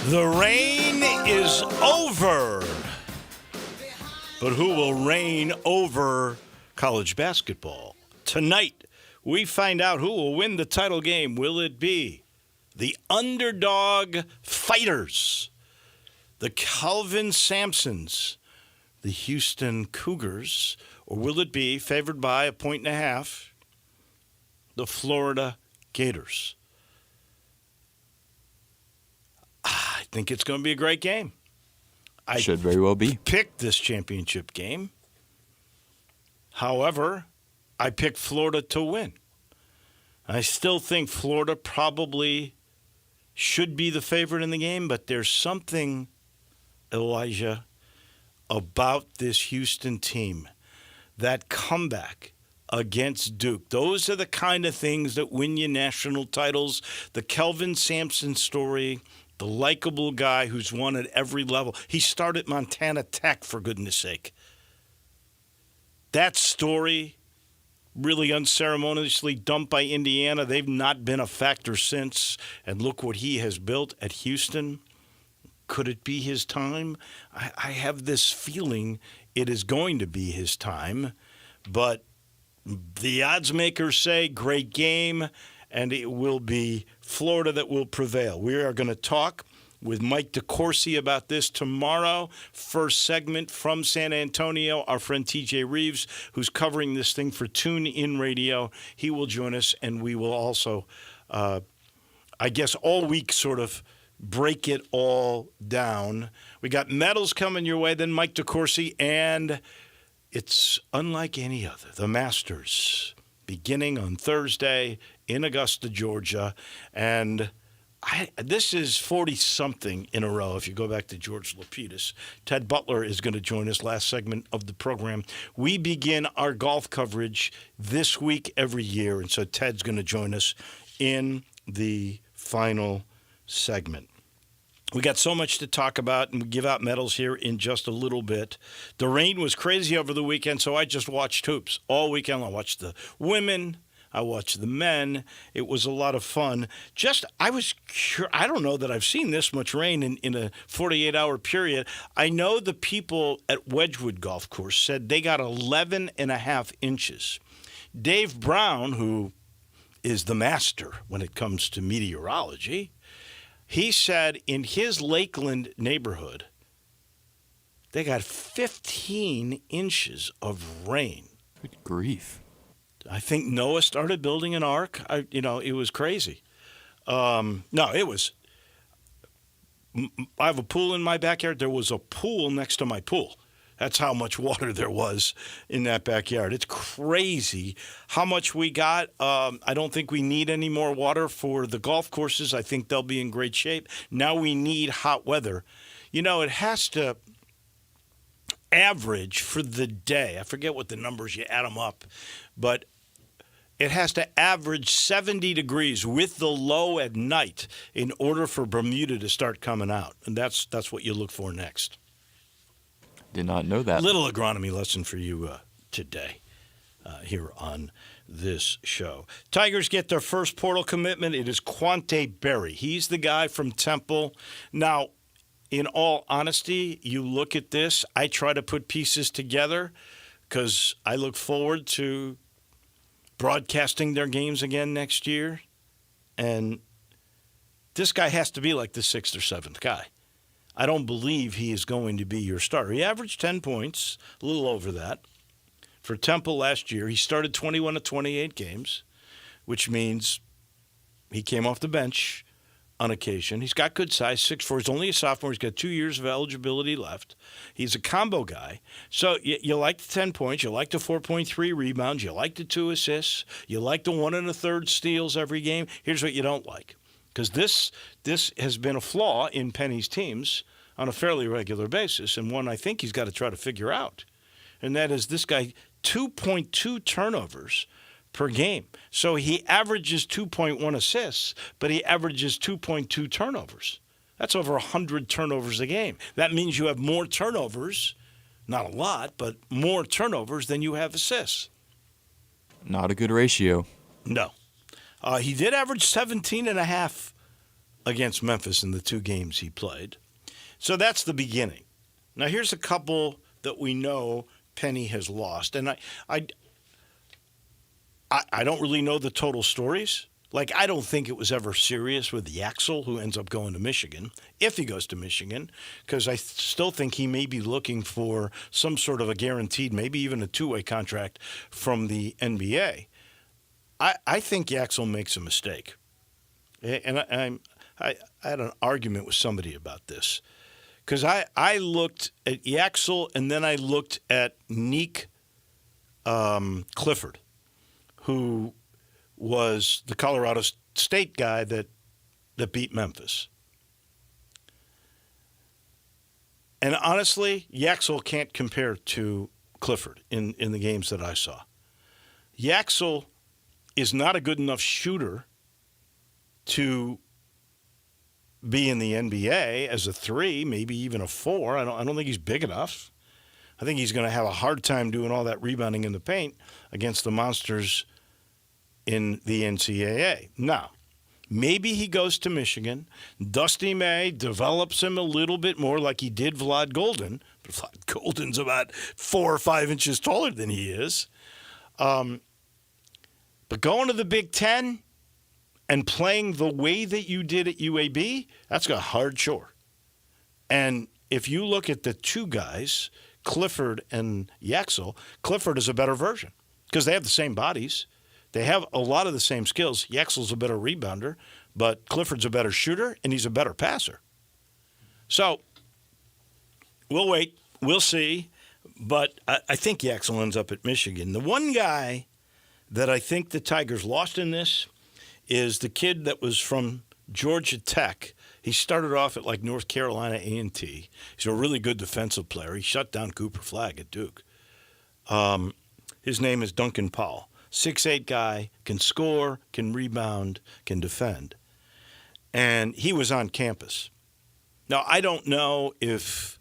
The rain is over. But who will reign over college basketball? Tonight, we find out who will win the title game. Will it be the underdog fighters, the Calvin Sampsons, the Houston Cougars, or will it be, favored by 1.5, the Florida Gators? I think it's going to be a great game. I should very well be. Picked this championship game. However, I picked Florida to win. I still think Florida probably should be the favorite in the game, but there's something, Elijah, about this Houston team. That comeback against Duke. Those are the kind of things that win you national titles. The Kelvin Sampson story, the likable guy who's won at every level. He started Montana Tech, for goodness sake. That story, really unceremoniously dumped by Indiana. They've not been a factor since. And look what he has built at Houston. Could it be his time? I have this feeling it is going to be his time. But the odds makers say great game, and it will be Florida that will prevail. We are going to talk with Mike DeCourcy about this tomorrow. First segment from San Antonio, our friend TJ Reeves, who's covering this thing for Tune In Radio. He will join us, and we will also, I guess, all week sort of break it all down. We got medals coming your way, then Mike DeCourcy, and it's unlike any other. The Masters, beginning on Thursday in Augusta, Georgia, and this is 40-something in a row if you go back to George Lapidus. Ted Butler is going to join us last segment of the program. We begin our golf coverage this week every year, and so Ted's going to join us in the final segment. We got so much to talk about, and we give out medals here in just a little bit. The rain was crazy over the weekend, so I just watched hoops all weekend. I watched the women. I watched the men. It was a lot of fun. I don't know that I've seen this much rain in a 48-hour period. I know the people at Wedgwood Golf Course said they got 11.5 inches. Dave Brown, who is the master when it comes to meteorology, he said in his Lakeland neighborhood, they got 15 inches of rain. Good grief. I think Noah started building an ark. It was crazy. I have a pool in my backyard. There was a pool next to my pool. That's how much water there was in that backyard. It's crazy how much we got. I don't think we need any more water for the golf courses. I think they'll be in great shape. Now we need hot weather. It has to average for the day. I forget what the numbers, you add them up. But it has to average 70 degrees with the low at night in order for Bermuda to start coming out. And that's what you look for next. Did not know that. Little agronomy lesson for you today here on this show. Tigers get their first portal commitment. It is Quante Berry. He's the guy from Temple. Now, in all honesty, you look at this, I try to put pieces together because I look forward to broadcasting their games again next year. And this guy has to be like the 6th or 7th guy. I don't believe he is going to be your starter. He averaged 10 points, a little over that. For Temple last year, he started 21 of 28 games, which means he came off the bench on occasion. He's got good size, 6'4". He's only a sophomore. He's got 2 years of eligibility left. He's a combo guy. So you like the 10 points. You like the 4.3 rebounds. You like the 2 assists. You like the 1 1/3 steals every game. Here's what you don't like. Because this has been a flaw in Penny's teams on a fairly regular basis, and one I think he's got to try to figure out. And that is this guy, 2.2 turnovers per game. So he averages 2.1 assists, but he averages 2.2 turnovers. That's over 100 turnovers a game. That means you have more turnovers, not a lot, but more turnovers than you have assists. Not a good ratio. No. He did average 17.5 against Memphis in the 2 games he played. So that's the beginning. Now here's a couple that we know Penny has lost. And I don't really know the total stories. Like, I don't think it was ever serious with Yaxel, who ends up going to Michigan, if he goes to Michigan, because I still think he may be looking for some sort of a guaranteed, maybe even a 2-way contract from the NBA. I think Yaxel makes a mistake. And I had an argument with somebody about this. Because I looked at Yaxel and then I looked at Neek Clifford, who was the Colorado State guy that beat Memphis. And honestly, Yaxel can't compare to Clifford in the games that I saw. Yaxel is not a good enough shooter to be in the NBA as a 3, maybe even a 4. I don't think he's big enough. I think he's going to have a hard time doing all that rebounding in the paint against the monsters in the NCAA. Now, maybe he goes to Michigan. Dusty May develops him a little bit more like he did Vlad Golden. But Vlad Golden's about 4 or 5 inches taller than he is. But going to the Big Ten and playing the way that you did at UAB, that's a hard chore. And if you look at the 2 guys, Clifford and Yaxel, Clifford is a better version because they have the same bodies. They have a lot of the same skills. Yaxel's a better rebounder, but Clifford's a better shooter, and he's a better passer. So we'll wait. We'll see. But I think Yaxel ends up at Michigan. The one guy that I think the Tigers lost in this is the kid that was from Georgia Tech. He started off at like North Carolina A&T. He's a really good defensive player. He shut down Cooper Flagg at Duke. His name is Duncan Powell. 6'8" guy, can score, can rebound, can defend. And he was on campus. Now, I don't know if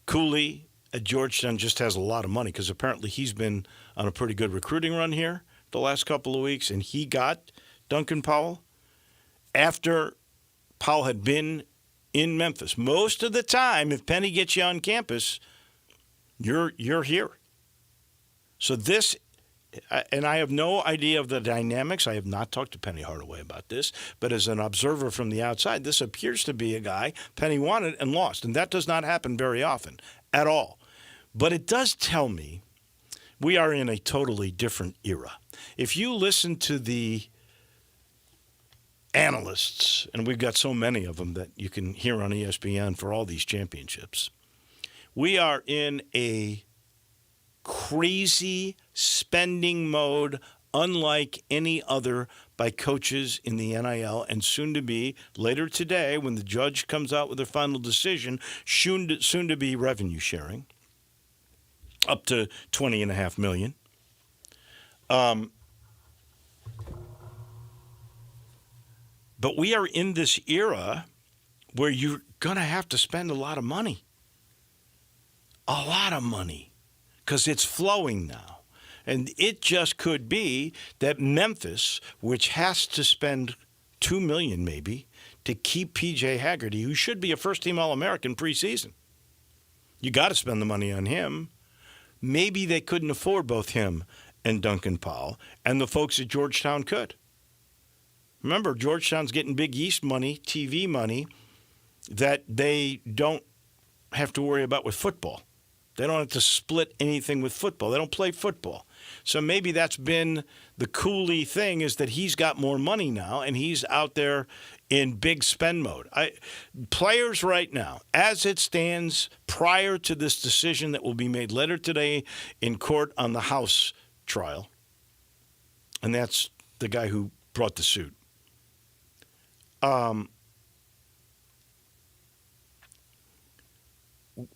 Cooley at Georgetown just has a lot of money because apparently he's been on a pretty good recruiting run here the last couple of weeks, and he got Duncan Powell after Powell had been in Memphis. Most of the time, if Penny gets you on campus, you're here. So this, and I have no idea of the dynamics. I have not talked to Penny Hardaway about this, but as an observer from the outside, this appears to be a guy Penny wanted and lost, and that does not happen very often at all. But it does tell me we are in a totally different era. If you listen to the analysts, and we've got so many of them that you can hear on ESPN for all these championships, we are in a crazy spending mode unlike any other by coaches in the NIL, and soon to be later today when the judge comes out with a final decision, soon to be revenue sharing up to $20.5 million. But we are in this era where you're going to have to spend a lot of money. A lot of money. Because it's flowing now. And it just could be that Memphis, which has to spend $2 million maybe to keep P.J. Haggerty, who should be a first-team All-American preseason. You got to spend the money on him. Maybe they couldn't afford both him and Duncan Powell, and the folks at Georgetown could. Remember, Georgetown's getting Big East money, TV money, that they don't have to worry about with football. They don't have to split anything with football. They don't play football. So maybe that's been the Cooley thing, is that he's got more money now, and he's out there in big spend mode. Players right now, as it stands prior to this decision that will be made later today in court on the House trial, and that's the guy who brought the suit.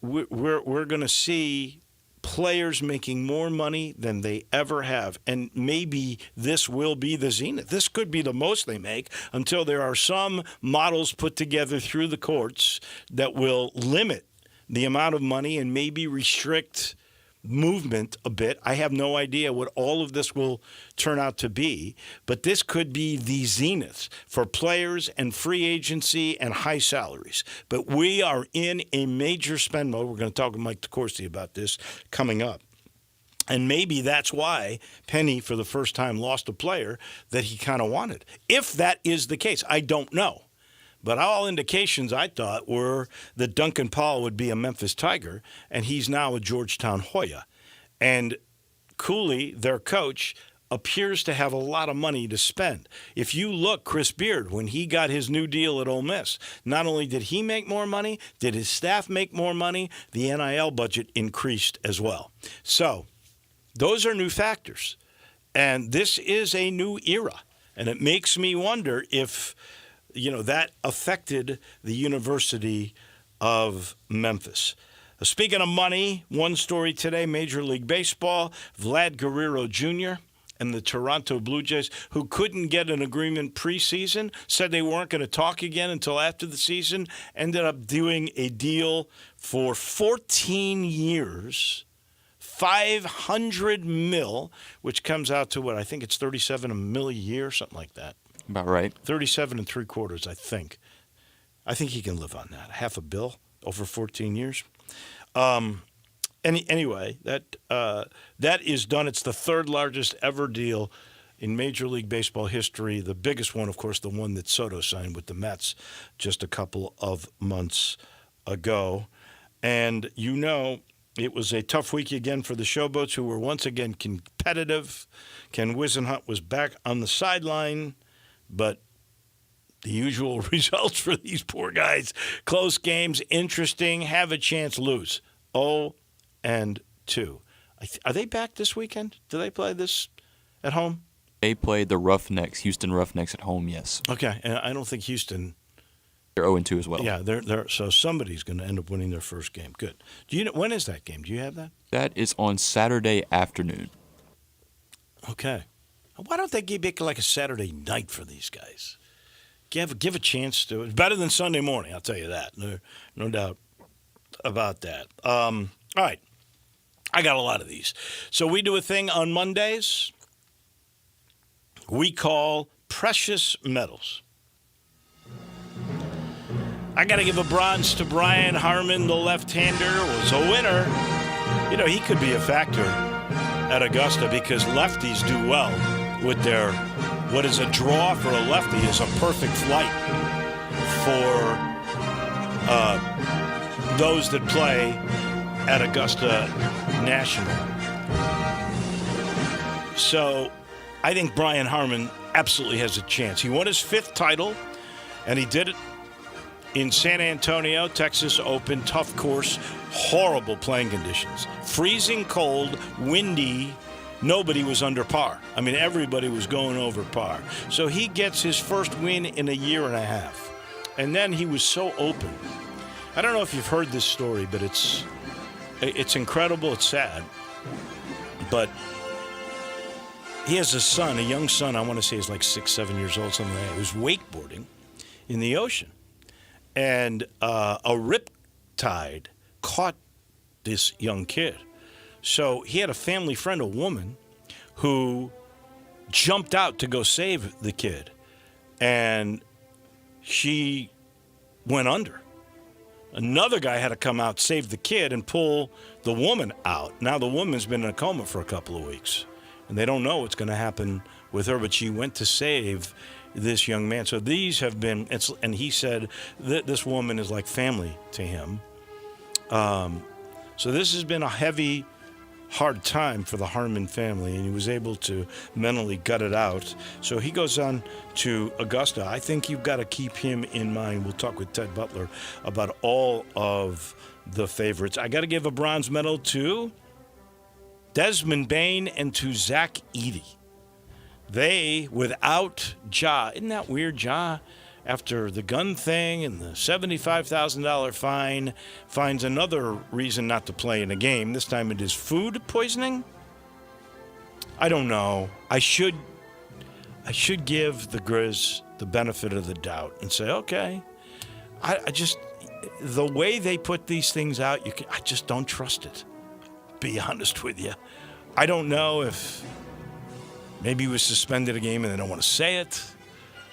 We're going to see players making more money than they ever have. And maybe this will be the zenith. This could be the most they make until there are some models put together through the courts that will limit the amount of money and maybe restrict movement a bit. I have no idea what all of this will turn out to be, but this could be the zenith for players and free agency and high salaries. But we are in a major spend mode. We're going to talk with Mike DeCourcy about this coming up. And maybe that's why Penny, for the first time, lost a player that he kind of wanted. If that is the case, I don't know. But all indications, I thought, were that Duncan Paul would be a Memphis Tiger, and he's now a Georgetown Hoya. And Cooley, their coach, appears to have a lot of money to spend. If you look, Chris Beard, when he got his new deal at Ole Miss, not only did he make more money, did his staff make more money, the NIL budget increased as well. So those are new factors. And this is a new era. And it makes me wonder if that affected the University of Memphis. Speaking of money, one story today, Major League Baseball, Vlad Guerrero Jr. and the Toronto Blue Jays, who couldn't get an agreement preseason, said they weren't going to talk again until after the season, ended up doing a deal for 14 years, $500 million, which comes out to what, I think it's $37 million a year, something like that. About right. 37 3/4, I think. I think he can live on that. $500 million over 14 years. Anyway, that is done. It's the third largest ever deal in Major League Baseball history. The biggest one, of course, the one that Soto signed with the Mets just a couple of months ago. And it was a tough week again for the Showboats, who were once again competitive. Ken Wisenhunt was back on the sideline. But the usual results for these poor guys: close games, interesting, have a chance, lose. 0-2. Are they back this weekend? Do they play this at home? They played the Houston Roughnecks at home, yes. Okay, and I don't think Houston. They're 0-2 as well. Yeah, they're so somebody's going to end up winning their first game. Good. Do you know when is that game? Do you have that? That is on Saturday afternoon. Okay. Why don't they give it like a Saturday night for these guys? Give a chance to. It's better than Sunday morning, I'll tell you that. No doubt about that. All right. I got a lot of these. So we do a thing on Mondays we call precious metals. I got to give a bronze to Brian Harmon, the left-hander, was a winner. He could be a factor at Augusta because lefties do well with their, what is a draw for a lefty is a perfect flight for those that play at Augusta National. So I think Brian Harmon absolutely has a chance. He won his 5th title, and he did it in San Antonio, Texas Open, tough course, horrible playing conditions, freezing cold, windy. Nobody was under par. I mean, everybody was going over par. So he gets his first win in a year and a half. And then he was so open. I don't know if you've heard this story, but it's incredible. It's sad. But he has a son, a young son, I want to say he's like 6, 7 years old, something like that, who's wakeboarding in the ocean. And a riptide caught this young kid. So he had a family friend, a woman, who jumped out to go save the kid. And she went under. Another guy had to come out, save the kid, and pull the woman out. Now the woman's been in a coma for a couple of weeks. And they don't know what's going to happen with her, but she went to save this young man. So these have been, and he said that this woman is like family to him. So this has been a heavy, hard time for the Harmon family, and he was able to mentally gut it out. So he goes on to Augusta. I think you've got to keep him in mind. We'll talk with Ted Butler about all of the favorites. I got to give a bronze medal to Desmond Bain and to Zach Edey. They, without Ja, isn't that weird? Ja, after the gun thing and the $75,000 fine, finds another reason not to play in a game. This time it is food poisoning. I don't know. I should give the Grizz the benefit of the doubt and say, okay, I just, the way they put these things out, I just don't trust it. be honest with you. I don't know if maybe he was suspended a game and they don't want to say it.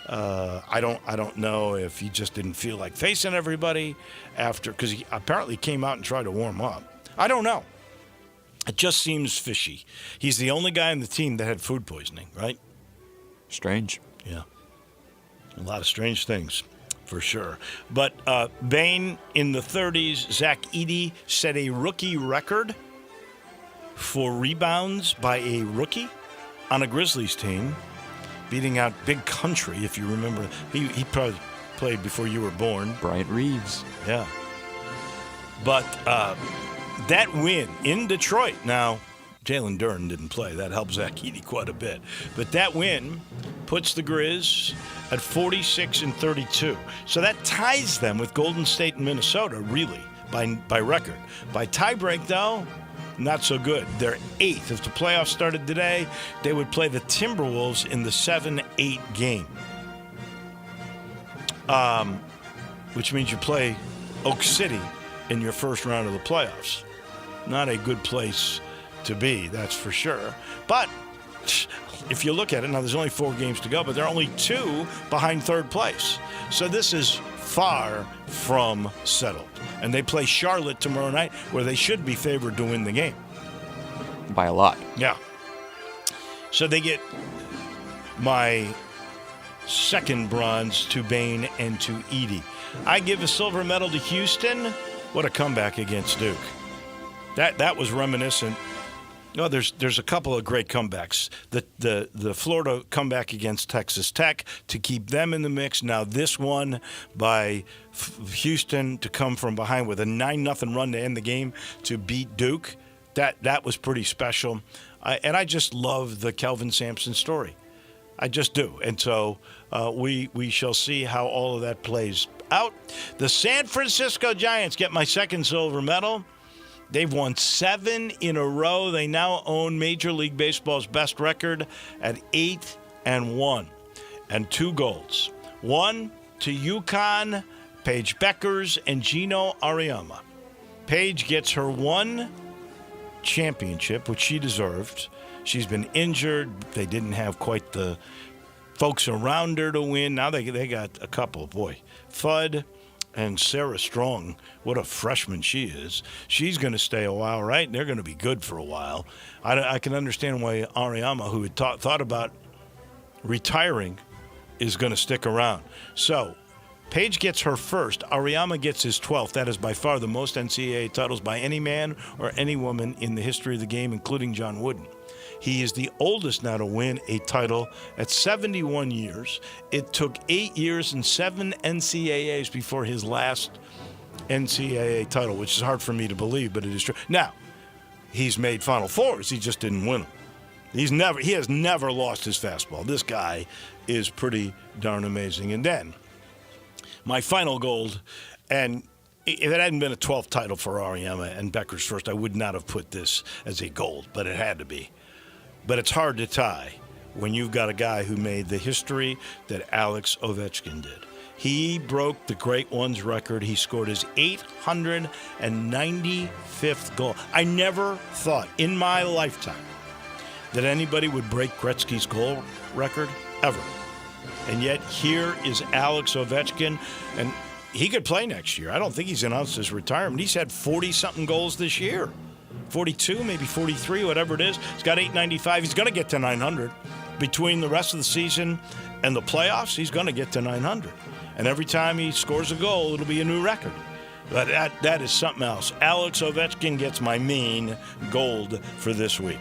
I don't know if he just didn't feel like facing everybody after, because he apparently came out and tried to warm up. I don't know. It just seems fishy. He's the only guy on the team that had food poisoning, right? Strange. Yeah. A lot of strange things, for sure. But Bain in the 30s, Zach Edey set a rookie record for rebounds by a rookie on a Grizzlies team, beating out Big Country, if you remember. He probably played before you were born. Bryant Reeves. Yeah. But that win in Detroit, now, Jalen Duren didn't play. That helped Zach Edey quite a bit. But that win puts the Grizz at 46-32. So that ties them with Golden State and Minnesota, really, by record. By tiebreak, though, not so good. They're 8th. If the playoffs started today, they would play the Timberwolves in the 7-8 game. Which means you play Oak City in your first round of the playoffs. Not a good place to be, that's for sure. But if you look at it, now there's only 4 games to go, but they're only 2 behind third place. So this is far from settled. And they play Charlotte tomorrow night, where they should be favored to win the game. By a lot. Yeah. So they get my second bronze to Bain and to Edey. I give a silver medal to Houston. What a comeback against Duke. That was reminiscent. No, there's a couple of great comebacks. The Florida comeback against Texas Tech to keep them in the mix. Now this one by Houston to come from behind with a 9-0 run to end the game to beat Duke. That was pretty special. And I just love the Kelvin Sampson story. I just do. And so we shall see how all of that plays out. The San Francisco Giants get my second silver medal. They've won 7 in a row. They now own Major League Baseball's best record at 8-1 and 2 golds. 1 to UConn, Paige Beckers, and Gino Auriemma. Paige gets her 1 championship, which she deserved. She's been injured. They didn't have quite the folks around her to win. Now they got a couple. Boy, Fudd and Sarah Strong, what a freshman she is. She's going to stay a while, right? And they're going to be good for a while. I can understand why Auriemma, who had thought about retiring, is going to stick around. So Paige gets her first. Auriemma gets his 12th. That is by far the most NCAA titles by any man or any woman in the history of the game, including John Wooden. He is the oldest now to win a title at 71 years. It took 8 years and 7 NCAAs before his last NCAA title, which is hard for me to believe, but it is true. Now, he's made Final Fours. He just didn't win them. He has never lost his fastball. This guy is pretty darn amazing. And then, my final gold, and if it hadn't been a 12th title for Auriemma and Becker's first, I would not have put this as a gold, but it had to be. But it's hard to tie when you've got a guy who made the history that Alex Ovechkin did. He broke the Great Ones record. He scored his 895th goal. I never thought in my lifetime that anybody would break Gretzky's goal record, ever. And yet here is Alex Ovechkin, and he could play next year. I don't think he's announced his retirement. He's had 40-something goals this year. 42, maybe 43, whatever it is. He's got 895. He's going to get to 900. Between the rest of the season and the playoffs, he's going to get to 900. And every time he scores a goal, it'll be a new record. But that is something else. Alex Ovechkin gets my main gold for this week.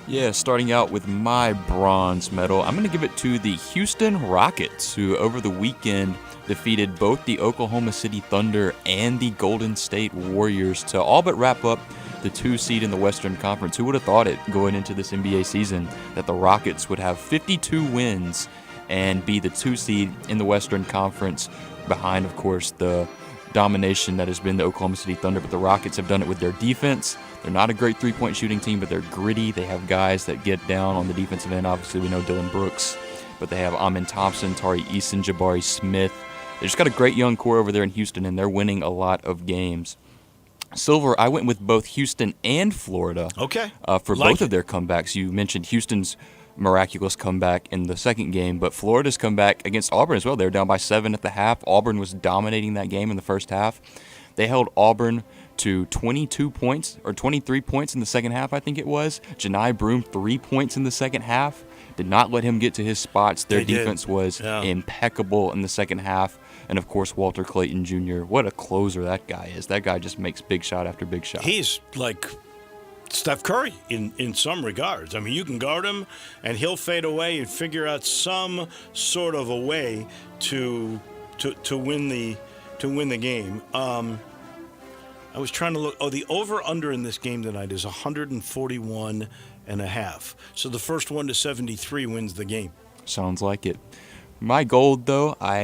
Yeah, starting out with my bronze medal, I'm going to give it to the Houston Rockets, who over the weekend defeated both the Oklahoma City Thunder and the Golden State Warriors to all but wrap up the 2 seed in the Western Conference. Who would have thought it going into this NBA season that the Rockets would have 52 wins and be the 2 seed in the Western Conference behind, of course, the domination that has been the Oklahoma City Thunder. But the Rockets have done it with their defense. They're not a great three-point shooting team, but they're gritty. They have guys that get down on the defensive end. Obviously, we know Dylan Brooks, but they have Amin Thompson, Tari Eason, Jabari Smith. They just got a great young core over there in Houston, and they're winning a lot of games. Silver, I went with both Houston and Florida. Okay. For both of their comebacks. You mentioned Houston's miraculous comeback in the second game, but Florida's comeback against Auburn as well. They were down by 7 at the half. Auburn was dominating that game in the first half. They held Auburn to 22 points, or 23 points in the second half, I think it was. Janai Broome, 3 points in the second half. Did not let him get to his spots. Their defense was impeccable in the second half. And, of course, Walter Clayton Jr., what a closer that guy is. That guy just makes big shot after big shot. He's like Steph Curry in some regards. I mean, you can guard him, and he'll fade away and figure out some sort of a way to win the game. I was trying to look. Oh, the over-under in this game tonight is 141.5. So the first one to 73 wins the game. Sounds like it. My gold, though, I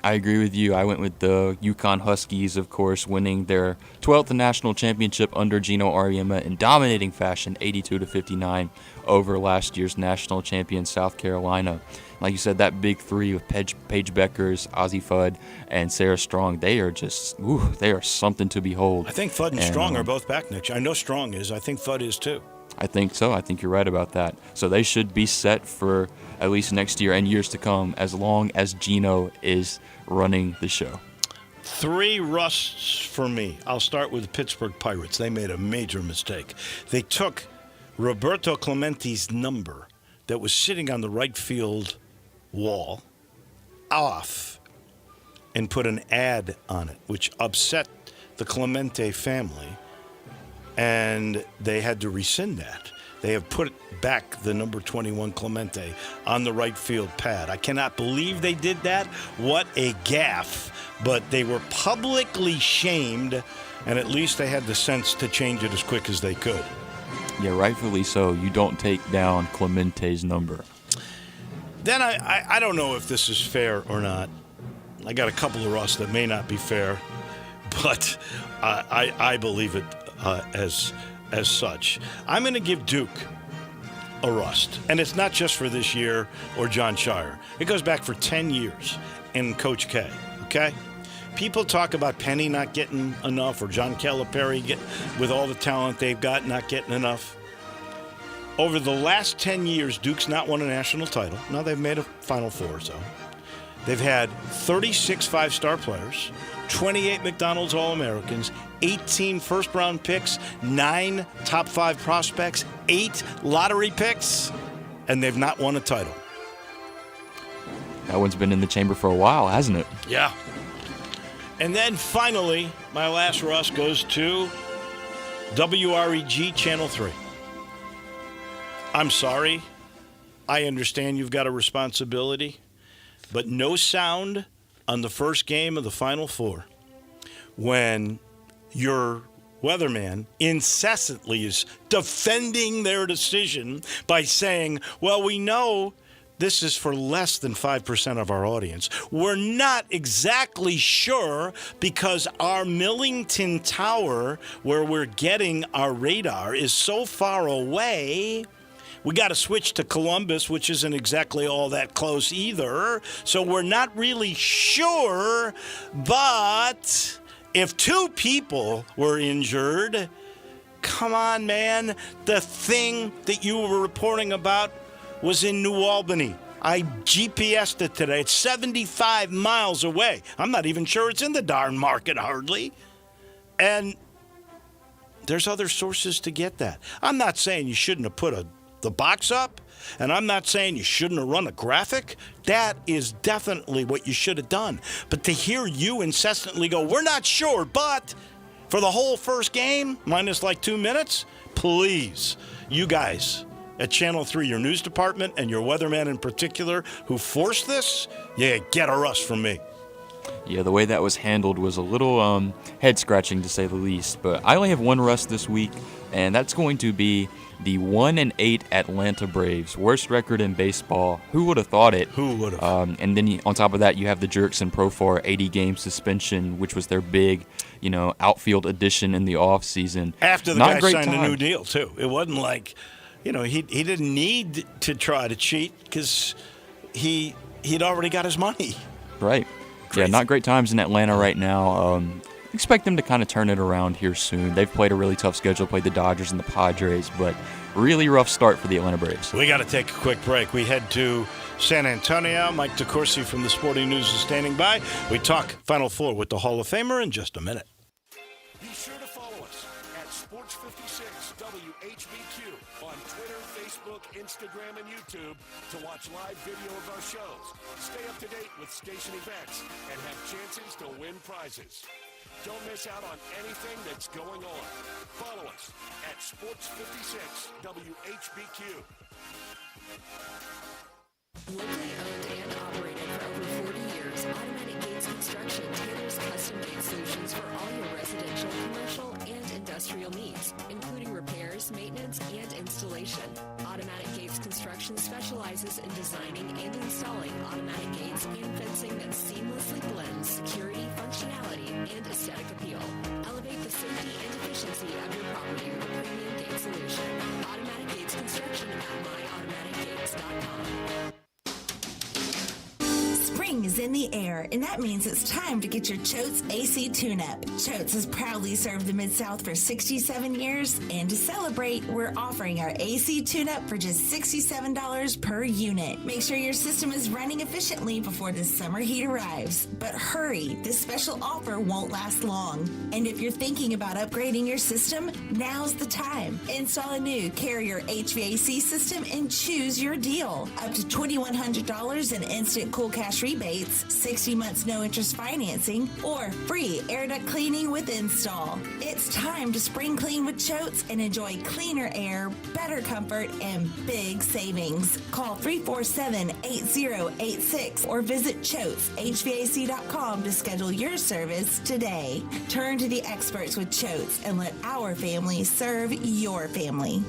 agree with you. I went with the UConn Huskies, of course, winning their 12th national championship under Gino Auriemma in dominating fashion, 82-59, over last year's national champion South Carolina. Like you said, that big three with Paige Beckers, Ozzie Fudd, and Sarah Strong, they are just, they are something to behold. I think Fudd and Strong are both back next year. I know Strong is. I think Fudd is too. I think so. I think you're right about that. So they should be set for at least next year and years to come, as long as Gino is running the show. 3 rusts for me. I'll start with the Pittsburgh Pirates. They made a major mistake. They took Roberto Clemente's number that was sitting on the right field wall off and put an ad on it, which upset the Clemente family, and they had to rescind that. They have put back the number 21 Clemente on the right field pad. I cannot believe they did that. What a gaffe. But they were publicly shamed, and at least they had the sense to change it as quick as they could. Yeah, rightfully so. You don't take down Clemente's number. Then I don't know if this is fair or not. I got a couple of rusts that may not be fair, but I believe it as such. I'm going to give Duke a rust. And it's not just for this year or John Shire. It goes back for 10 years in Coach K, okay? People talk about Penny not getting enough or John Calipari, with all the talent they've got, not getting enough. Over the last 10 years, Duke's not won a national title. Now they've made a Final Four, so. They've had 36 five-star players, 28 McDonald's All-Americans, 18 first-round picks, 9 top 5 prospects, 8 lottery picks, and they've not won a title. That one's been in the chamber for a while, hasn't it? Yeah. And then finally, my last rust goes to WREG Channel 3. I'm sorry. I understand you've got a responsibility, but no sound on the first game of the Final Four when your weatherman incessantly is defending their decision by saying, well, we know this is for less than 5% of our audience. We're not exactly sure because our Millington Tower, where we're getting our radar, is so far away. We got to switch to Columbus, which isn't exactly all that close either. So we're not really sure. But if 2 people were injured, come on, man. The thing that you were reporting about was in New Albany. I GPSed it today. It's 75 miles away. I'm not even sure it's in the darn market hardly. And there's other sources to get that. I'm not saying you shouldn't have put the box up, and I'm not saying you shouldn't have run a graphic. That is definitely what you should have done. But to hear you incessantly go, we're not sure, but for the whole first game, minus like 2 minutes, please, you guys at Channel 3, your news department and your weatherman in particular, who forced this, get a rust from me. Yeah, the way that was handled was a little head-scratching, to say the least. But I only have one rust this week, and that's going to be the 1-8 Atlanta Braves, worst record in baseball. Who would have thought it? Who would have? And then on top of that, you have the Jerks and Profar 80-game suspension, which was their big, outfield addition in the offseason. After the guy signed a new deal, too. It wasn't like, he didn't need to try to cheat because he'd already got his money. Right. Crazy. Yeah, not great times in Atlanta right now. expect them to kind of turn it around here soon. They've played a really tough schedule, played the Dodgers and the Padres, but really rough start for the Atlanta Braves. We got to take a quick break. We head to San Antonio. Mike DeCourcy from the Sporting News is standing by. We talk Final Four with the Hall of Famer in just a minute. Be sure to follow us at Sports56 WHBQ on Twitter, Facebook, Instagram, and YouTube to watch live video of our shows. Stay up to date with station events and have chances to win prizes. Don't miss out on anything that's going on. Follow us at Sports56 WHBQ. Locally owned and operated for over 40 years, Automatic Gates Construction tailors custom gate solutions for all your residential, commercial, and industrial needs, including repairs, maintenance, and installation. Automatic Gates Construction specializes in designing and installing automatic gates and fencing that seamlessly blends security, functionality, and aesthetic appeal. Elevate the safety and efficiency of your property with a premium gate solution. Automatic Gates Construction at myautomaticgates.com. Spring is in the air, and that means it's time to get your Choate's AC tune-up. Choate's has proudly served the Mid-South for 67 years, and to celebrate, we're offering our AC tune-up for just $67 per unit. Make sure your system is running efficiently before the summer heat arrives. But hurry, this special offer won't last long. And if you're thinking about upgrading your system, now's the time. Install a new Carrier HVAC system and choose your deal. Up to $2,100 in instant cool cash rebates, 60 months no interest financing, or free air duct cleaning with install. It's time to spring clean with Choate's and enjoy cleaner air, better comfort, and big savings. Call 347-8086 or visit ChoatesHVAC.com to schedule your service today. Turn to the experts with Choate's and let our family serve your family.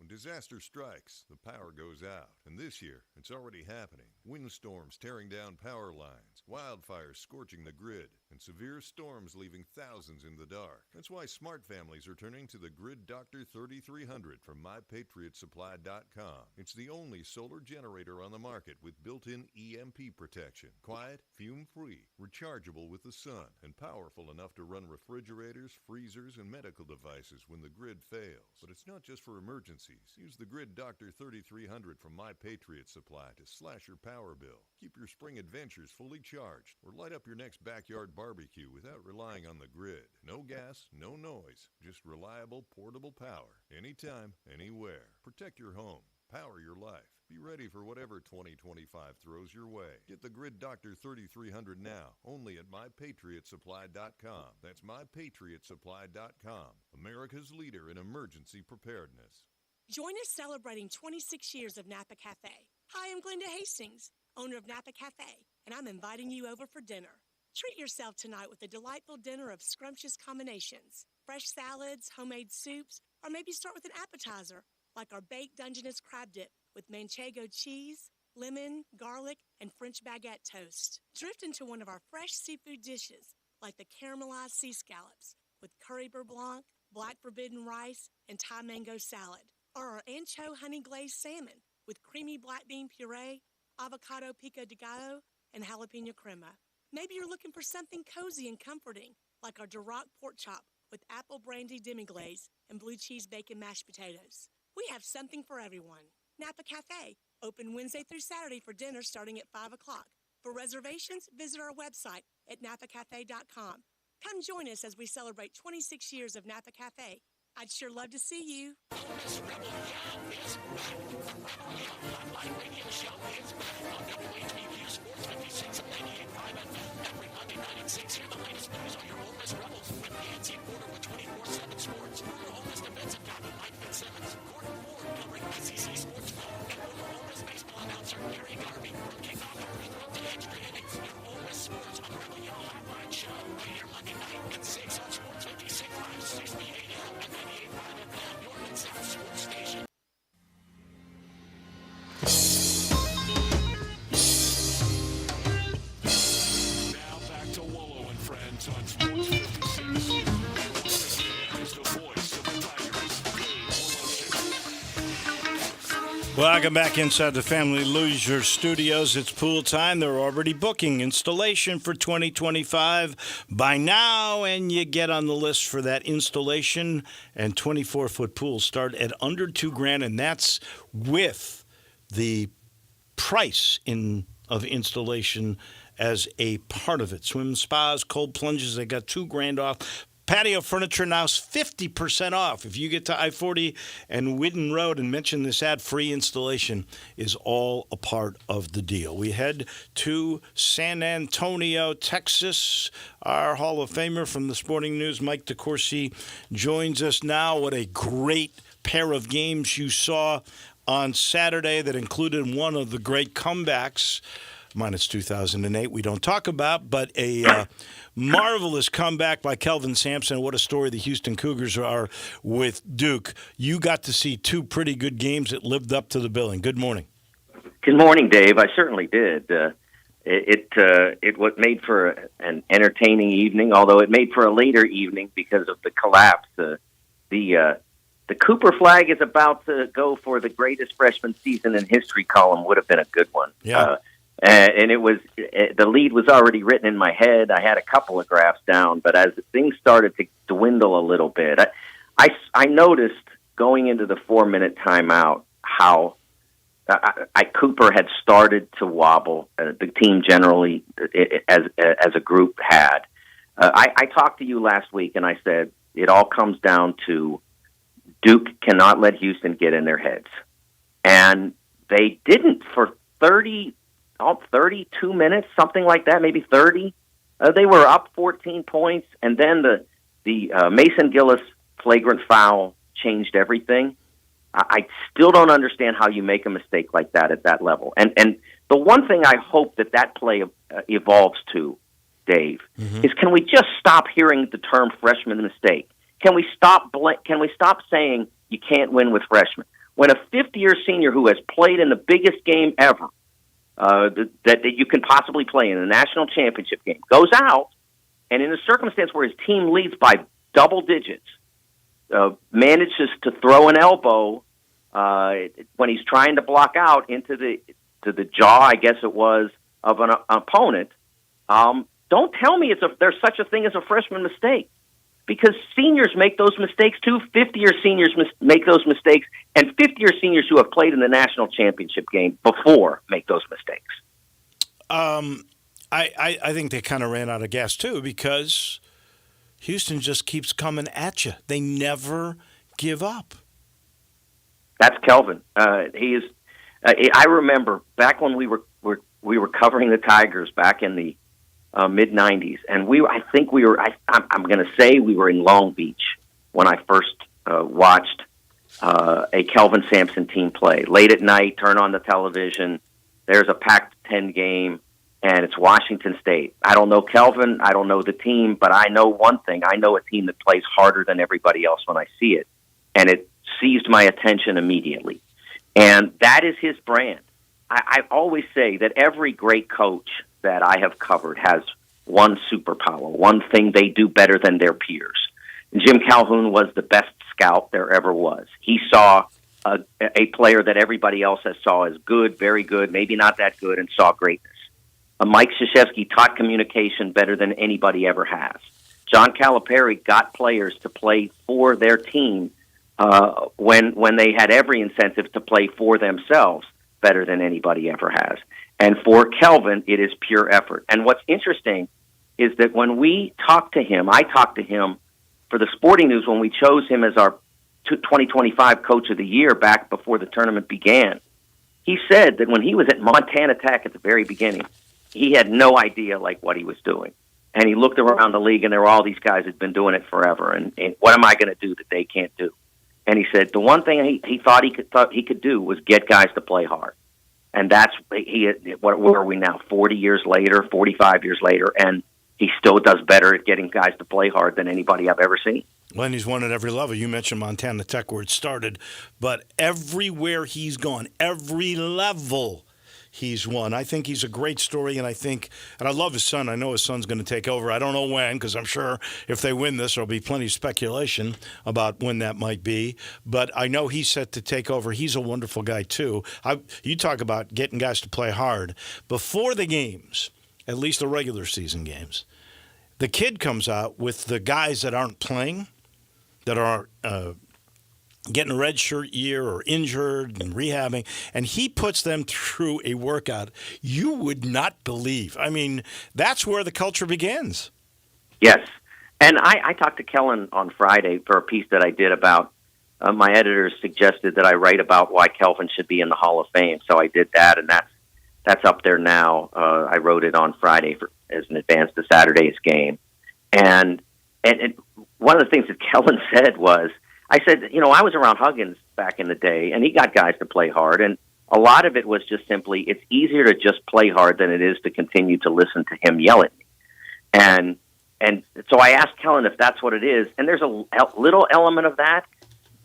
Disaster strikes, the power goes out. And this year, it's already happening. Windstorms tearing down power lines, wildfires scorching the grid, and severe storms leaving thousands in the dark. That's why smart families are turning to the Grid Doctor 3300 from MyPatriotSupply.com. It's the only solar generator on the market with built-in EMP protection. Quiet, fume-free, rechargeable with the sun, and powerful enough to run refrigerators, freezers, and medical devices when the grid fails. But it's not just for emergencies. Use the Grid Doctor 3300 from My Patriot Supply to slash your power bill. Keep your spring adventures fully charged, or light up your next backyard barbecue without relying on the grid. No gas, no noise, just reliable, portable power. Anytime, anywhere. Protect your home. Power your life. Be ready for whatever 2025 throws your way. Get the Grid Doctor 3300 now, only at MyPatriotSupply.com. That's MyPatriotSupply.com, America's leader in emergency preparedness. Join us celebrating 26 years of Napa Cafe. Hi, I'm Glenda Hastings, owner of Napa Cafe, and I'm inviting you over for dinner. Treat yourself tonight with a delightful dinner of scrumptious combinations, fresh salads, homemade soups, or maybe start with an appetizer, like our baked Dungeness crab dip with manchego cheese, lemon, garlic, and French baguette toast. Drift into one of our fresh seafood dishes, like the caramelized sea scallops with curry beurre blanc, black forbidden rice, and Thai mango salad. Or our ancho honey glazed salmon with creamy black bean puree, avocado pico de gallo, and jalapeno crema. Maybe you're looking for something cozy and comforting, like our Duroc pork chop with apple brandy demi-glaze and blue cheese bacon mashed potatoes. We have something for everyone. Napa Cafe, open Wednesday through Saturday for dinner starting at 5 o'clock. For reservations, visit our website at napacafe.com. Come join us as we celebrate 26 years of Napa Cafe. I'd sure love to see you. Every Monday night at 6, hear the latest news on your Ole Miss Rebels with Nancy Porter with 24/7 Sports. Your Ole Miss defensive guy, Mike Fitzsimmons. Gordon Ford covering SEC sports ball. And former Ole Miss baseball announcer Gary Garvey from kickoff hours through to extra innings. Your Ole Miss sports on the Rebel Yell Hotline Show. Right here Monday night at 6 on Sports 56 Live, 60 a.m. and 98.5 FM. Your Mid-South sports station. Welcome back inside the Family Leisure Studios. It's pool time. They're already booking installation for 2025 by now, and you get on the list for that installation. And 24-foot pools start at under $2,000, and that's with the price of installation as a part of it. Swim spas, cold plunges, they got $2,000 off. Patio furniture now is 50% off. If you get to I-40 and Whidden Road and mention this ad, free installation is all a part of the deal. We head to San Antonio, Texas. Our Hall of Famer from the Sporting News, Mike DeCourcy, joins us now. What a great pair of games you saw on Saturday that included one of the great comebacks, minus 2008, we don't talk about, but a marvelous comeback by Kelvin Sampson. What a story the Houston Cougars are with Duke. You got to see two pretty good games that lived up to the billing. Good morning. Good morning, Dave. I certainly did. It was made for an entertaining evening, although it made for a later evening because of the collapse. The Cooper flag is about to go for the greatest freshman season in history column. Would have been a good one. Yeah. And it was the lead was already written in my head. I had a couple of graphs down, but as things started to dwindle a little bit, I noticed going into the 4-minute timeout how Cooper had started to wobble. The team generally, as a group, had. I talked to you last week, and I said it all comes down to Duke cannot let Houston get in their heads, and they didn't for 32 minutes, something like that, maybe 30. They were up 14 points, and then the Mason Gillis flagrant foul changed everything. I still don't understand how you make a mistake like that at that level. And the one thing I hope that play evolves to, Dave, is can we just stop hearing the term freshman mistake? Can we stop saying you can't win with freshmen? When a fifth-year senior who has played in the biggest game ever, that you can possibly play in a national championship game, goes out, and in a circumstance where his team leads by double digits, manages to throw an elbow when he's trying to block out into the jaw, I guess it was, of an opponent. Don't tell me there's such a thing as a freshman mistake. Because seniors make those mistakes too. 50-year seniors make those mistakes, and 50-year seniors who have played in the national championship game before make those mistakes. I think they kind of ran out of gas too because Houston just keeps coming at you. They never give up. That's Kelvin. He is. I remember back when we were covering the Tigers back in the mid 90s, and I'm going to say we were in Long Beach when I first watched a Kelvin Sampson team play. Late at night, turn on the television, there's a Pac-10 game, and it's Washington State. I don't know Kelvin, I don't know the team, but I know one thing. I know a team that plays harder than everybody else when I see it, and it seized my attention immediately. And that is his brand. I always say that every great coach that I have covered has one superpower, one thing they do better than their peers. Jim Calhoun was the best scout there ever was. He saw a player that everybody else has saw as good, very good, maybe not that good, and saw greatness. Mike Krzyzewski taught communication better than anybody ever has. John Calipari got players to play for their team when they had every incentive to play for themselves better than anybody ever has. And for Kelvin, it is pure effort. And what's interesting is that when we talked to him, I talked to him for the Sporting News when we chose him as our 2025 Coach of the Year back before the tournament began. He said that when he was at Montana Tech at the very beginning, he had no idea what he was doing. And he looked around the league, and there were all these guys who'd been doing it forever. And what am I going to do that they can't do? And he said the one thing he thought he could do was get guys to play hard. And that's where are we now? 40 years later, 45 years later, and he still does better at getting guys to play hard than anybody I've ever seen. Well, and he's won at every level. You mentioned Montana Tech where it started, but everywhere he's gone, every level, he's won. I think he's a great story, and I love his son. I know his son's going to take over. I don't know when, because I'm sure if they win this, there'll be plenty of speculation about when that might be. But I know he's set to take over. He's a wonderful guy, too. You talk about getting guys to play hard. Before the games, at least the regular season games, the kid comes out with the guys that aren't playing, that are getting a red shirt year or injured and rehabbing, and he puts them through a workout you would not believe. I mean, that's where the culture begins. Yes. And I talked to Kellen on Friday for a piece that I did about my editors suggested that I write about why Kelvin should be in the Hall of Fame. So I did that, and that's up there now. I wrote it on Friday as an advance to Saturday's game. And one of the things that Kellen said was, I said, I was around Huggins back in the day, and he got guys to play hard, and a lot of it was just simply, it's easier to just play hard than it is to continue to listen to him yell at me. And so I asked Kellen if that's what it is, and there's a little element of that,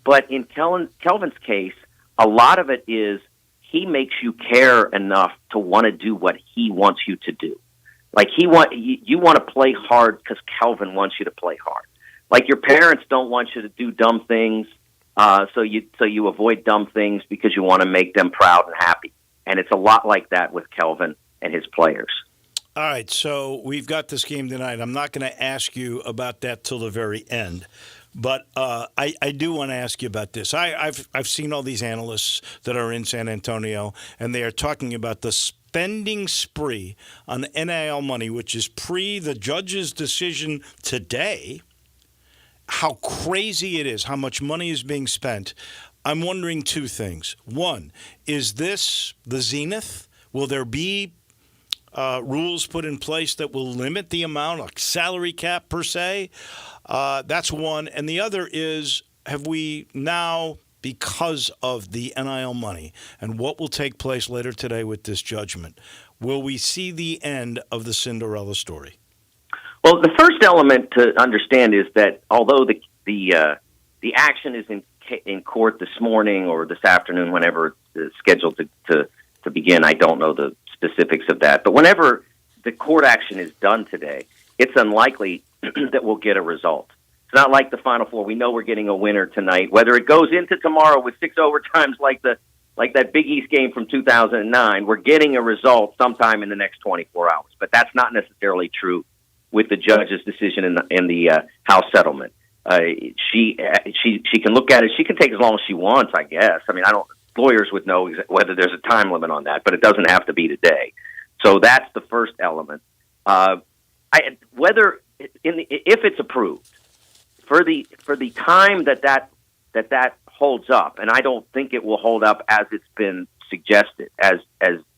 but in Kelvin's case, a lot of it is he makes you care enough to want to do what he wants you to do. Like you want to play hard because Kelvin wants you to play hard. Like your parents don't want you to do dumb things, so you avoid dumb things because you want to make them proud and happy. And it's a lot like that with Kelvin and his players. All right, so we've got this game tonight. I'm not going to ask you about that till the very end, but I do want to ask you about this. I've seen all these analysts that are in San Antonio, and they are talking about the spending spree on NIL money, which is pre the judge's decision today. How crazy it is, how much money is being spent. I'm wondering two things. One, is this the zenith? Will there be rules put in place that will limit the amount, like salary cap per se? That's one. And the other is, have we now, because of the NIL money and what will take place later today with this judgment, will we see the end of the Cinderella story? Well, the first element to understand is that although the action is in court this morning or this afternoon, whenever it's scheduled to begin, I don't know the specifics of that. But whenever the court action is done today, it's unlikely that we'll get a result. It's not like the Final Four. We know we're getting a winner tonight. Whether it goes into tomorrow with 6 overtimes like that Big East game from 2009, we're getting a result sometime in the next 24 hours. But that's not necessarily true with the judge's decision in the House settlement. She can look at it. She can take as long as she wants, I guess. I mean, lawyers would know whether there's a time limit on that, but it doesn't have to be today. So that's the first element. If it's approved for the time that holds up, and I don't think it will hold up as it's been suggested, as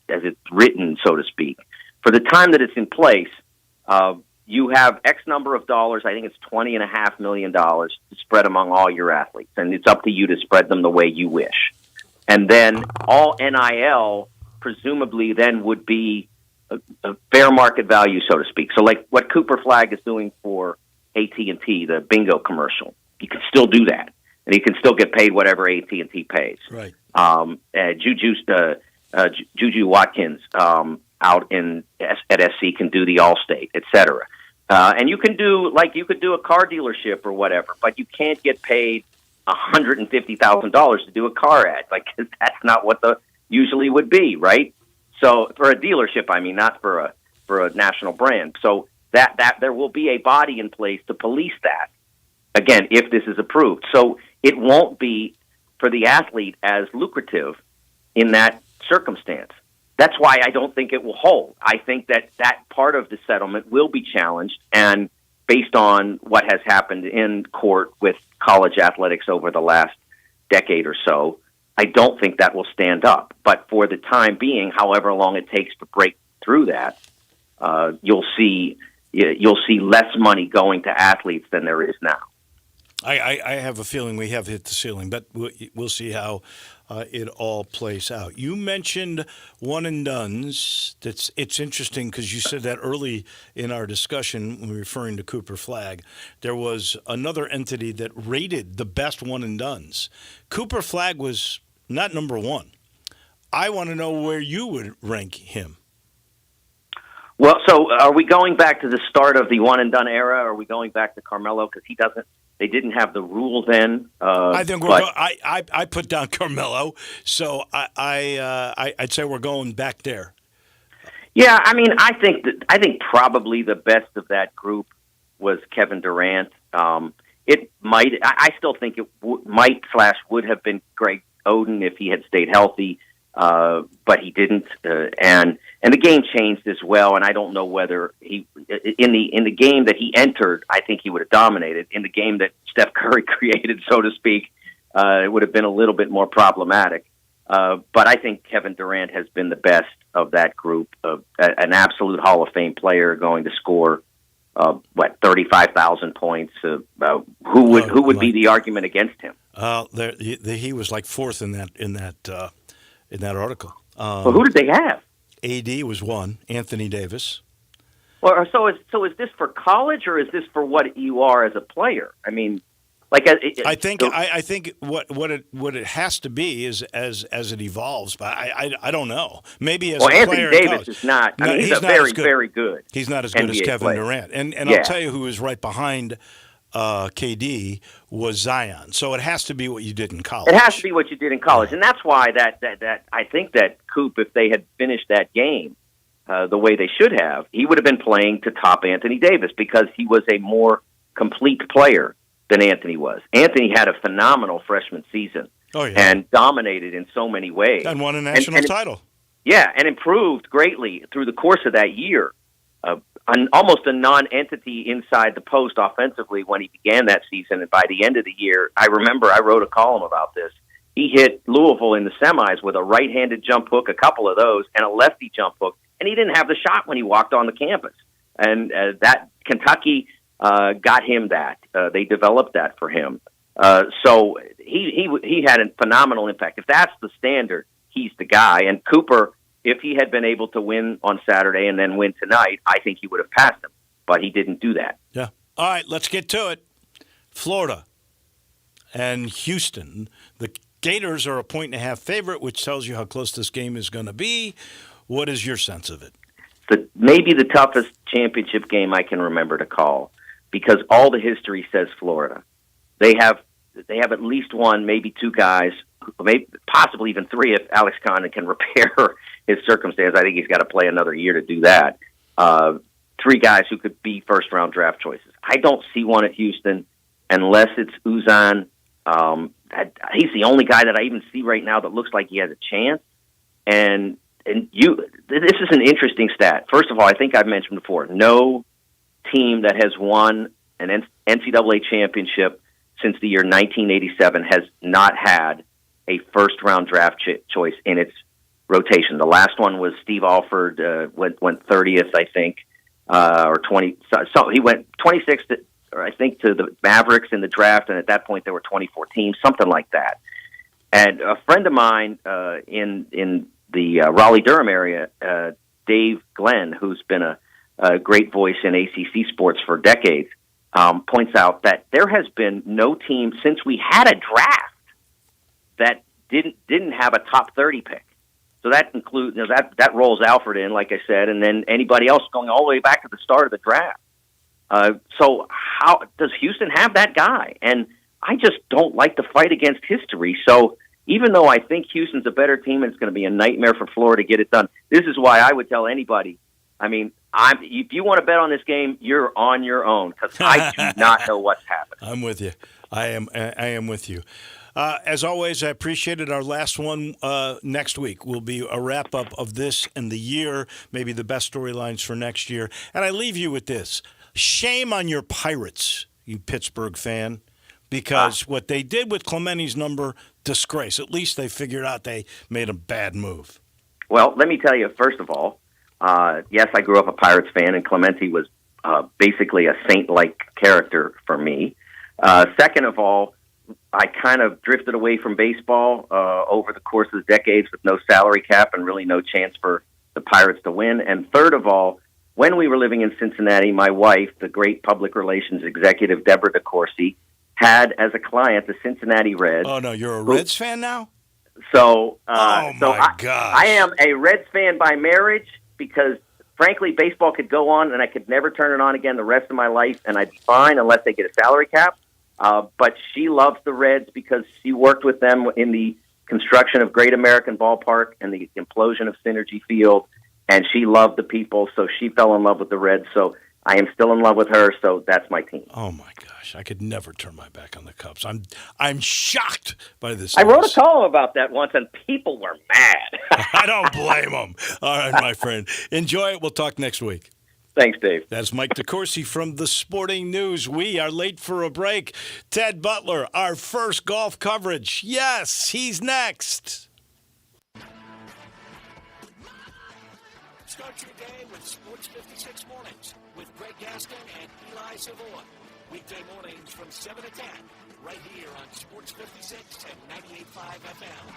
it's written, so to speak. For the time that it's in place, you have X number of dollars, I think it's $20.5 million to spread among all your athletes, and it's up to you to spread them the way you wish. And then all NIL presumably then would be a fair market value, so to speak. So like what Cooper Flagg is doing for AT&T, the bingo commercial, you can still do that, and you can still get paid whatever AT&T pays. Right. Juju Watkins out at SC can do the Allstate, et cetera. And you could do a car dealership or whatever, but you can't get paid $150,000 to do a car ad. Like, that's not what the usually would be, right? So for a dealership, I mean, not for a national brand. So that there will be a body in place to police that. Again, if this is approved. So it won't be for the athlete as lucrative in that circumstance. That's why I don't think it will hold. I think that part of the settlement will be challenged, and based on what has happened in court with college athletics over the last decade or so, I don't think that will stand up. But for the time being, however long it takes to break through that, you'll see less money going to athletes than there is now. I have a feeling we have hit the ceiling, but we'll see how it all plays out. You mentioned one and dones. It's interesting because you said that early in our discussion when we were referring to Cooper Flagg. There was another entity that rated the best one and dones. Cooper Flagg was not number one. I want to know where you would rank him. Well, so are we going back to the start of the one and done era? Or are we going back to Carmelo because they didn't have the rule then? I think I put down Carmelo, so I'd say we're going back there. Yeah, I mean, I think probably the best of that group was Kevin Durant. It might. I still think it would have been Greg Oden if he had stayed healthy, but he didn't. And the game changed as well. And I don't know whether he in the game that he entered, I think he would have dominated. In the game that Steph Curry created, so to speak, it would have been a little bit more problematic. But I think Kevin Durant has been the best of that group, an absolute Hall of Fame player going to score 35,000 points. Who would be the argument against him? He was like fourth in that article. Well, who did they have? AD was one. Anthony Davis. Well, so is this for college or is this for what you are as a player? I mean, like I think what it has to be is as it evolves, but I don't know. Maybe as a Anthony player Davis is not. I mean, he's very very good. He's not as good as Kevin Durant, and I'll tell you who is right behind KD was Zion. So it has to be what you did in college. It has to be what you did in college, and that's why that I think that Coop, if they had finished that game the way they should have, he would have been playing to top Anthony Davis because he was a more complete player than Anthony was. Anthony had a phenomenal freshman season and dominated in so many ways. And won a national title. Yeah, and improved greatly through the course of that year. Almost a non-entity inside the post offensively when he began that season. And by the end of the year, I remember I wrote a column about this. He hit Louisville in the semis with a right-handed jump hook, a couple of those, and a lefty jump hook. And he didn't have the shot when he walked on the campus. And that Kentucky got him that. They developed that for him. So he had a phenomenal impact. If that's the standard, he's the guy. And Cooper, if he had been able to win on Saturday and then win tonight, I think he would have passed him. But he didn't do that. Yeah. All right, let's get to it. Florida and Houston. The Gators are a 1.5 favorite, which tells you how close this game is going to be. What is your sense of it? Maybe the toughest championship game I can remember to call, because all the history says Florida. They have at least one, maybe two guys, maybe possibly even three if Alex Condon can repair his circumstance. I think he's got to play another year to do that. Three guys who could be first-round draft choices. I don't see one at Houston unless it's Uzan. He's the only guy that I even see right now that looks like he has a chance. And this is an interesting stat. First of all, I think I've mentioned before, no team that has won an NCAA championship since the year 1987 has not had a first-round draft choice in its rotation. The last one was Steve Alford, went 30th, I think, or 20. So he went 26th, I think, to the Mavericks in the draft, and at that point there were 24 teams, something like that. And a friend of mine in the Raleigh-Durham area, Dave Glenn, who's been a great voice in ACC sports for decades, points out that there has been no team since we had a draft that didn't have a top 30 pick. So that includes that rolls Alford in, like I said, and then anybody else going all the way back to the start of the draft. So how does Houston have that guy? And I just don't like to fight against history. So even though I think Houston's a better team and it's going to be a nightmare for Florida to get it done, this is why I would tell anybody, I mean, if you want to bet on this game, you're on your own because I do not know what's happening. I'm with you. I am with you. As always, I appreciated our last one next week. Will be a wrap-up of this and the year, maybe the best storylines for next year. And I leave you with this. Shame on your Pirates, you Pittsburgh fan, because what they did with Clementi's number, disgrace. At least they figured out they made a bad move. Well, let me tell you, first of all, yes, I grew up a Pirates fan, and Clementi was basically a saint-like character for me. Second of all, I kind of drifted away from baseball over the course of the decades with no salary cap and really no chance for the Pirates to win. And third of all, when we were living in Cincinnati, my wife, the great public relations executive Deborah DeCourcy, had as a client the Cincinnati Reds. Oh, no, you're a Reds fan now? So, Oh, so my gosh. I am a Reds fan by marriage because, frankly, baseball could go on and I could never turn it on again the rest of my life, and I'd be fine unless they get a salary cap. But she loves the Reds because she worked with them in the construction of Great American Ballpark and the implosion of Synergy Field, and she loved the people, so she fell in love with the Reds. So I am still in love with her, so that's my team. Oh my gosh, I could never turn my back on the Cubs. I'm shocked by this. I wrote a news. column about that once, and people were mad. I don't blame them. All right, my friend. Enjoy it. We'll talk next week. Thanks, Dave. That's Mike DeCourcy from the Sporting News. We are late for a break. Ted Butler, our first golf coverage. Yes, he's next. Start your day with Sports 56 mornings with Greg Gaston and Eli Savoy. Weekday mornings from 7 to 10, right here on Sports 56 and 98.5 FM.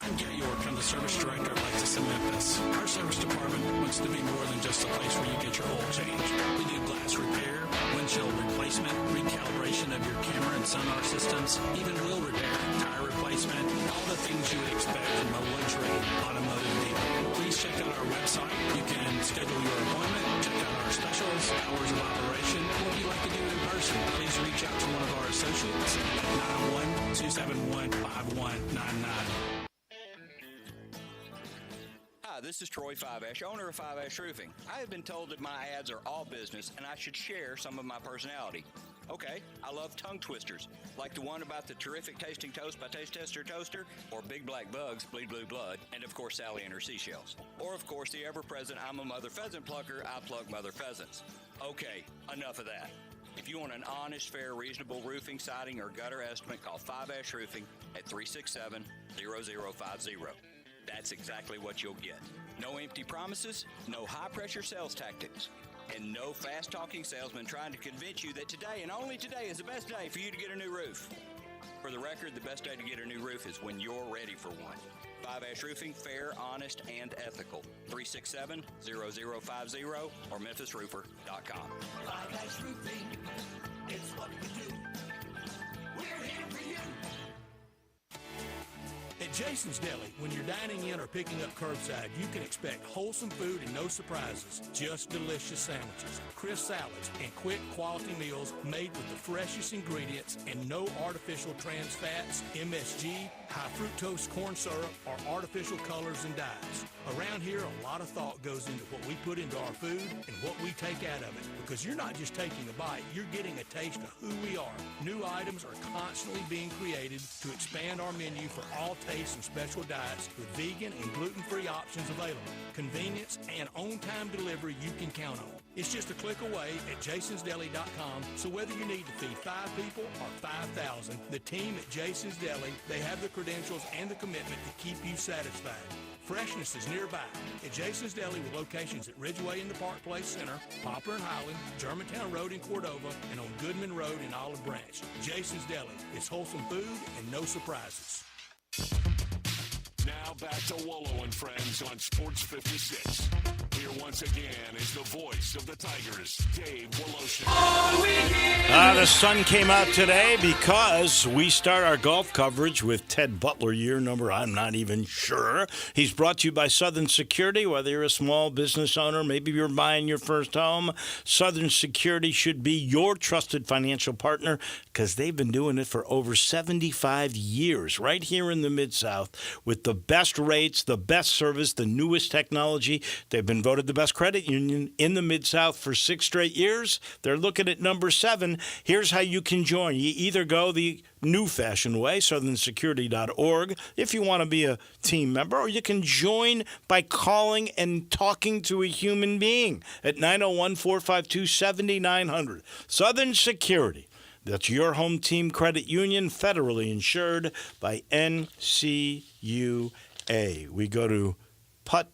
I'm Gary York. I'm the service director of Lexus in Memphis. Our service department wants to be more than just a place where you get your oil changed. We do glass repair, windshield replacement, recalibration of your camera and sonar systems, even wheel repair, tire replacement, all the things you would expect from a luxury automotive dealer. Please check out our website. You can schedule your appointment, check out our specials, hours of operation, or if you'd like to do it in person, please reach out to one of our associates at 901-271-5199. Hi, this is Troy Fiveash, owner of Fiveash Roofing. I have been told that my ads are all business and I should share some of my personality. Okay, I love tongue twisters, like the one about the terrific tasting toast by Taste Tester Toaster, or Big Black Bugs, Bleed Blue Blood, and of course Sally and her seashells. Or of course the ever-present I'm a mother pheasant plucker, I plug mother pheasants. Okay, enough of that. If you want an honest, fair, reasonable roofing, siding, or gutter estimate, call Fiveash Roofing at 367-0050. That's exactly what you'll get. No empty promises, no high-pressure sales tactics, and no fast-talking salesman trying to convince you that today and only today is the best day for you to get a new roof. For the record, the best day to get a new roof is when you're ready for one. Fiveash Roofing, fair, honest, and ethical. 367-0050 or memphisroofer.com. Fiveash Roofing, it's what we do. We're here for you. At Jason's Deli, when you're dining in or picking up curbside, you can expect wholesome food and no surprises, just delicious sandwiches, crisp salads, and quick quality meals made with the freshest ingredients and no artificial trans fats, MSG, high fructose corn syrup, or artificial colors and dyes. Around here, a lot of thought goes into what we put into our food and what we take out of it, because you're not just taking a bite, you're getting a taste of who we are. New items are constantly being created to expand our menu for all tastes and special diets with vegan and gluten-free options available. Convenience and on-time delivery you can count on. It's just a click away at jasonsdeli.com, so whether you need to feed 5 people or 5,000, the team at Jason's Deli, they have the credentials and the commitment to keep you satisfied. Freshness is nearby at Jason's Deli with locations at Ridgeway in the Park Place Center, Poplar and Highland, Germantown Road in Cordova, and on Goodman Road in Olive Branch. Jason's Deli. It's wholesome food and no surprises. Now back to Wolo and Friends on Sports 56. Here once again is the voice of the Tigers, Dave Woloshyn. The sun came out today because we start our golf coverage with Ted Butler, year number, I'm not even sure. He's brought to you by Southern Security. Whether you're a small business owner, maybe you're buying your first home, Southern Security should be your trusted financial partner because they've been doing it for over 75 years right here in the Mid-South with the best rates, the best service, the newest technology. They've been voted the best credit union in the Mid-South for 6 straight years. They're looking at number 7. Here's how you can join. You either go the new-fashioned way, southernsecurity.org, if you want to be a team member, or you can join by calling and talking to a human being at 901-452-7900. Southern Security. That's your home team credit union, federally insured by NCUA. We go to putt,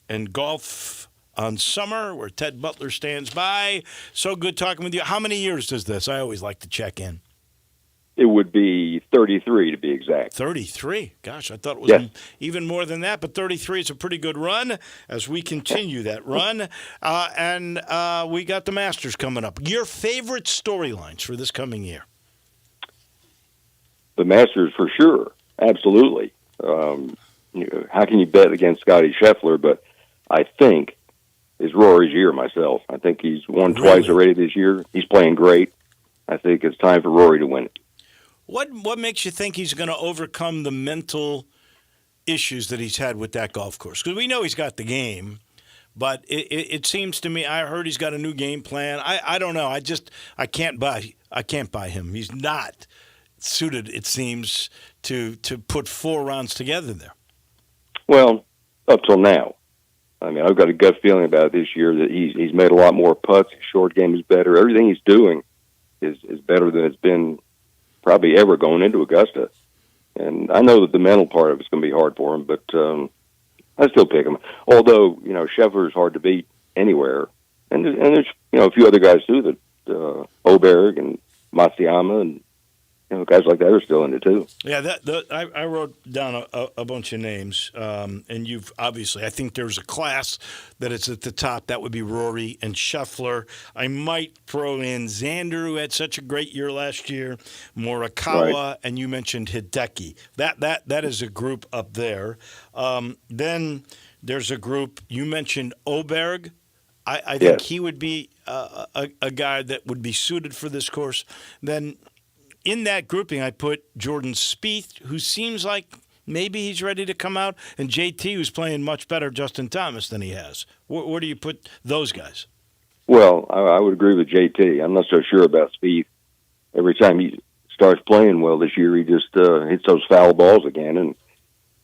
and golf on summer, where Ted Butler stands by. So good talking with you. How many years is this? I always like to check in. It would be 33 to be exact. 33. Gosh, I thought it was even more than that, but 33 is a pretty good run as we continue that run. And we got the Masters coming up. Your favorite storylines for this coming year? the Masters for sure, absolutely. How can you bet against Scotty Scheffler? But I think it's Rory's year myself. I think he's won twice already this year. He's playing great. I think it's time for Rory to win it. What makes you think he's going to overcome the mental issues that he's had with that golf course? Because we know he's got the game, but it seems to me, I heard he's got a new game plan. I don't know. I can't buy him. He's not suited, it seems, to put 4 rounds together there. Well, up till now. I mean, I've got a gut feeling about it this year that he's made a lot more putts. His short game is better. Everything he's doing is better than it's been probably ever going into Augusta. And I know that the mental part of it's going to be hard for him, but I still pick him. Although, Scheffler is hard to beat anywhere. And there's, a few other guys too, that Oberg and Matsuyama and guys like that are still in it too. Yeah, I wrote down a bunch of names, and you've obviously, I think there's a class that is at the top. That would be Rory and Scheffler. I might throw in Xander, who had such a great year last year, Morikawa, Right. and you mentioned Hideki. That is a group up there. Then there's a group, you mentioned Oberg. I think Yes. he would be a guy that would be suited for this course. Then in that grouping, I put Jordan Spieth, who seems like maybe he's ready to come out, and JT, who's playing much better Justin Thomas than he has. Where do you put those guys? Well, I would agree with JT. I'm not so sure about Spieth. Every time he starts playing well this year, he just hits those foul balls again, and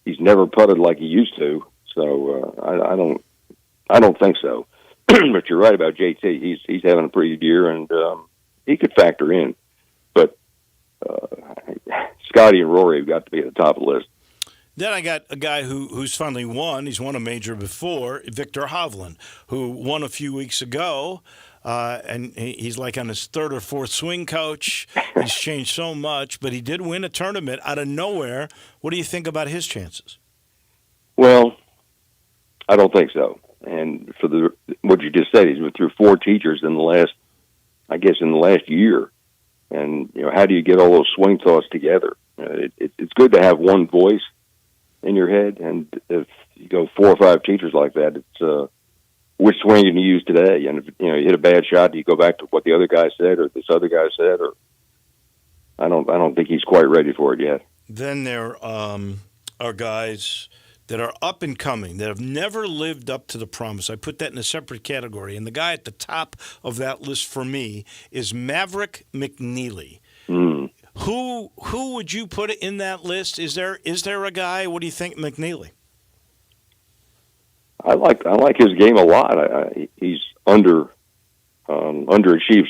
he's never putted like he used to. So I don't think so. But you're right about JT. He's having a pretty good year, and he could factor in. But Scotty and Rory have got to be at the top of the list. Then I got a guy who's finally won. He's won a major before, Victor Hovland, who won a few weeks ago, and he's like on his 3rd or 4th swing coach. He's changed so much, but he did win a tournament out of nowhere. What do you think about his chances? Well, I don't think so. And for what you just said, he's been through 4 teachers in the last year. And how do you get all those swing thoughts together? It's good to have one voice in your head, and if you go 4 or 5 teachers like that, it's which swing can you use today? And if you hit a bad shot, do you go back to what the other guy said or this other guy said? Or I don't think he's quite ready for it yet. Then there are guys that are up and coming, that have never lived up to the promise. I put that in a separate category. And the guy at the top of that list for me is Maverick McNeely. Mm. Who would you put in that list? Is there a guy? What do you think, McNeely? I like his game a lot. He's underachieved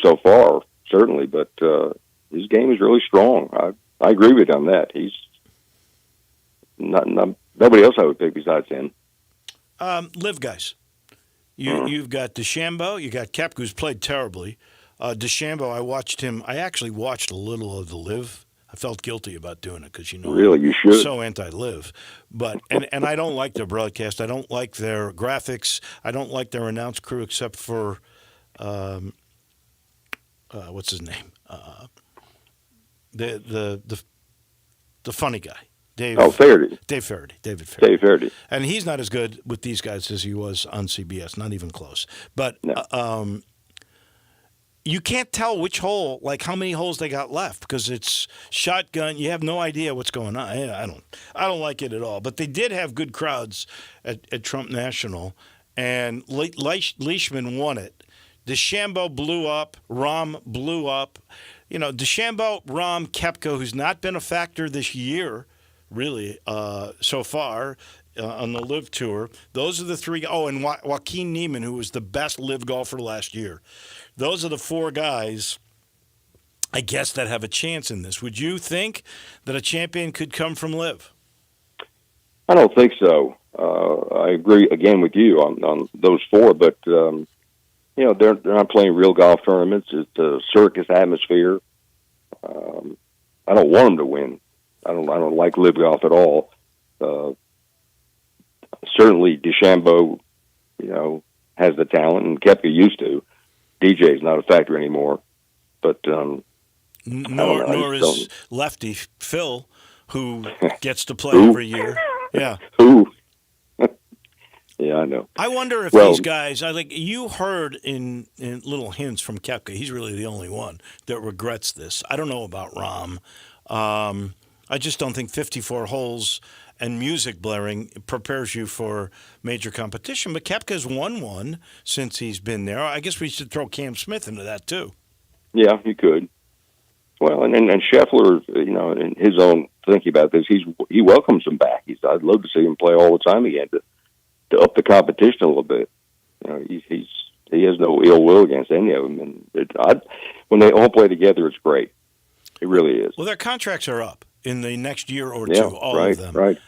so far, certainly, but his game is really strong. I agree with you on that. He's not nobody else I would pick besides him. Live guys. You've got DeChambeau. You got Koepka, who's played terribly. DeChambeau, I actually watched a little of the Live. I felt guilty about doing it because, Really, you should. I'm so anti-Live. But and I don't like their broadcast. I don't like their graphics. I don't like their announce crew except for, what's his name? The funny guy. Faraday. David Faraday. Dave Faraday. And he's not as good with these guys as he was on CBS, not even close. But No. You can't tell which hole, like how many holes they got left, because it's shotgun. You have no idea what's going on. I don't like it at all. But they did have good crowds at Trump National, and Leishman won it. DeChambeau blew up. Rahm blew up. DeChambeau, Rahm, Koepka, who's not been a factor this year, really, so far on the Live Tour. Those are the 3. Oh, and Joaquin Niemann, who was the best Live golfer last year. Those are the 4 guys, I guess, that have a chance in this. Would you think that a champion could come from Live? I don't think so. I agree again with you on those 4, but they're not playing real golf tournaments. It's a circus atmosphere. I don't want them to win. I don't like Live golf at all. Certainly, DeChambeau, has the talent, and Koepka used to. DJ's not a factor anymore, but Nor is lefty Phil, who gets to play Who? every year. Yeah. Who? Yeah, I know. I wonder if Well- these guys, you heard in little hints from Koepka, he's really the only one that regrets this. I don't know about Rahm. I just don't think 54 holes and music blaring prepares you for major competition. But Koepka's won one since he's been there. I guess we should throw Cam Smith into that too. Yeah, you could. Well, and Scheffler, in his own thinking about this, he welcomes him back. I'd love to see him play all the time again to up the competition a little bit. He has no ill will against any of them, and when they all play together, it's great. It really is. Well, their contracts are up in the next year or Yeah, two, all right, of them. right.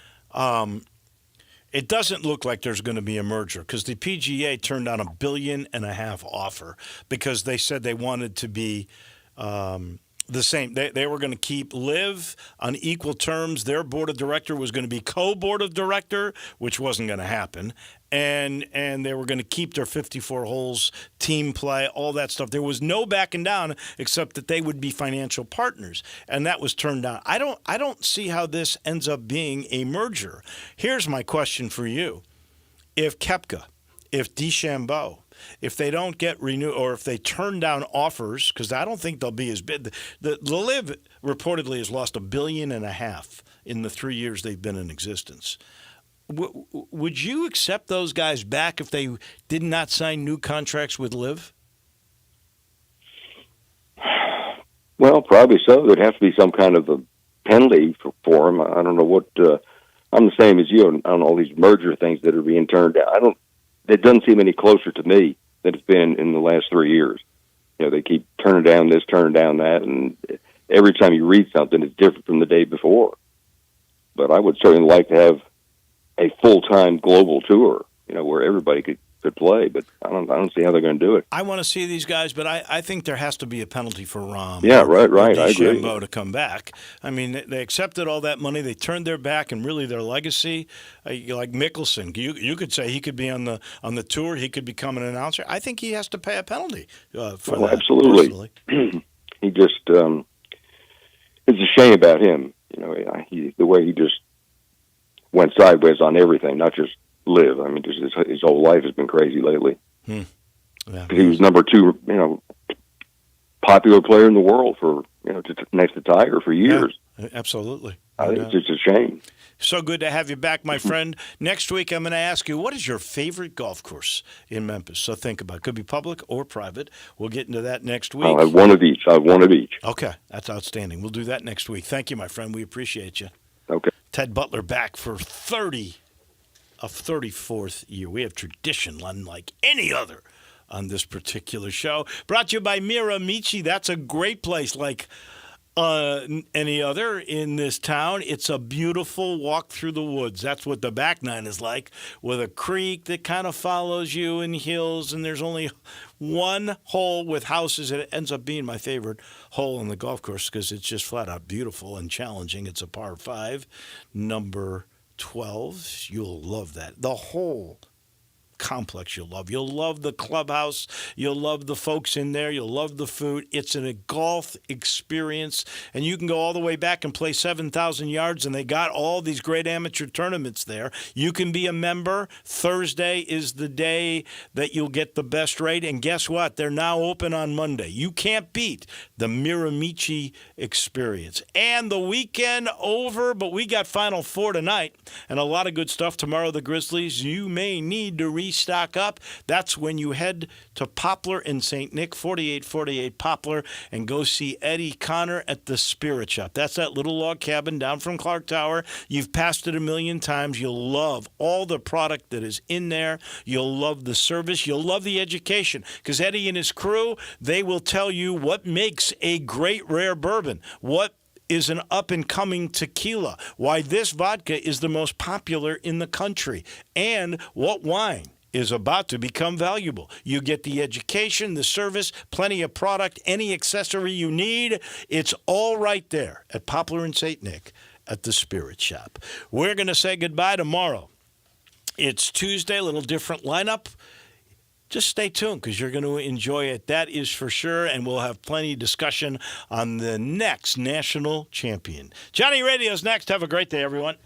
It doesn't look like there's going to be a merger because the PGA turned down $1.5 billion offer because they said they wanted to be the same. They were going to keep Liv on equal terms. Their board of director was going to be co-board of director, which wasn't going to happen. And they were going to keep their 54 holes, team play, all that stuff. There was no backing down except that they would be financial partners, and that was turned down. I don't see how this ends up being a merger. Here's my question for you: if Koepka, if DeChambeau, if they don't get renewed or if they turn down offers, because I don't think they'll be as big. The Liv reportedly has lost $1.5 billion in the 3 years they've been in existence. Would you accept those guys back if they did not sign new contracts with Liv? Well, probably so. There'd have to be some kind of a penalty for him. I don't know what. I'm the same as you on all these merger things that are being turned down. It doesn't seem any closer to me than it's been in the last 3 years. They keep turning down this, turning down that, and every time you read something, it's different from the day before. But I would certainly like to have a full-time global tour, where everybody could play. But I don't see how they're going to do it. I want to see these guys, but I think there has to be a penalty for Rahm. Yeah, right. I agree. DeChambeau to come back. I mean, they accepted all that money. They turned their back, and really their legacy, like Mickelson, you could say he could be on the tour. He could become an announcer. I think he has to pay a penalty for that. Absolutely. He just it's a shame about him. The way he just went sideways on everything, not just Live. I mean, just his whole life has been crazy lately. Yeah. He was number 2, popular player in the world for next to Tiger for years. Yeah, absolutely. I think it's just a shame. So good to have you back, my friend. Next week, I'm going to ask you, what is your favorite golf course in Memphis? So think about it. Could be public or private. We'll get into that next week. I'll have one of each. Okay, that's outstanding. We'll do that next week. Thank you, my friend. We appreciate you. Okay. Ted Butler back for 34th year. We have tradition unlike any other on this particular show. Brought to you by Miramichi. That's a great place like any other in this town. It's a beautiful walk through the woods. That's what the back nine is like, with a creek that kind of follows you in hills, and there's only one hole with houses. It ends up being my favorite hole on the golf course because it's just flat out beautiful and challenging. It's a par 5, number 12. You'll love that. The whole complex you'll love. You'll love the clubhouse. You'll love the folks in there. You'll love the food. It's a golf experience, and you can go all the way back and play 7,000 yards, and they got all these great amateur tournaments there. You can be a member. Thursday is the day that you'll get the best rate, and guess what? They're now open on Monday. You can't beat the Miramichi experience. And the weekend over, but we got Final Four tonight, and a lot of good stuff tomorrow. The Grizzlies, you may need to restock up. That's when you head to Poplar in St. Nick, 4848 Poplar, and go see Eddie Connor at the Spirit Shop. That's that little log cabin down from Clark Tower. You've passed it a million times. You'll love all the product that is in there. You'll love the service. You'll love the education, because Eddie and his crew, they will tell you what makes a great rare bourbon, what is an up-and-coming tequila, why this vodka is the most popular in the country, and what wine is about to become valuable. You get the education, the service, plenty of product, any accessory you need. It's all right there at Poplar and St. Nick at the Spirit Shop. We're going to say goodbye tomorrow. It's Tuesday, a little different lineup. just stay tuned because you're going to enjoy it. That is for sure, and we'll have plenty of discussion on the next national champion. Johnny Radio's next. Have a great day, everyone.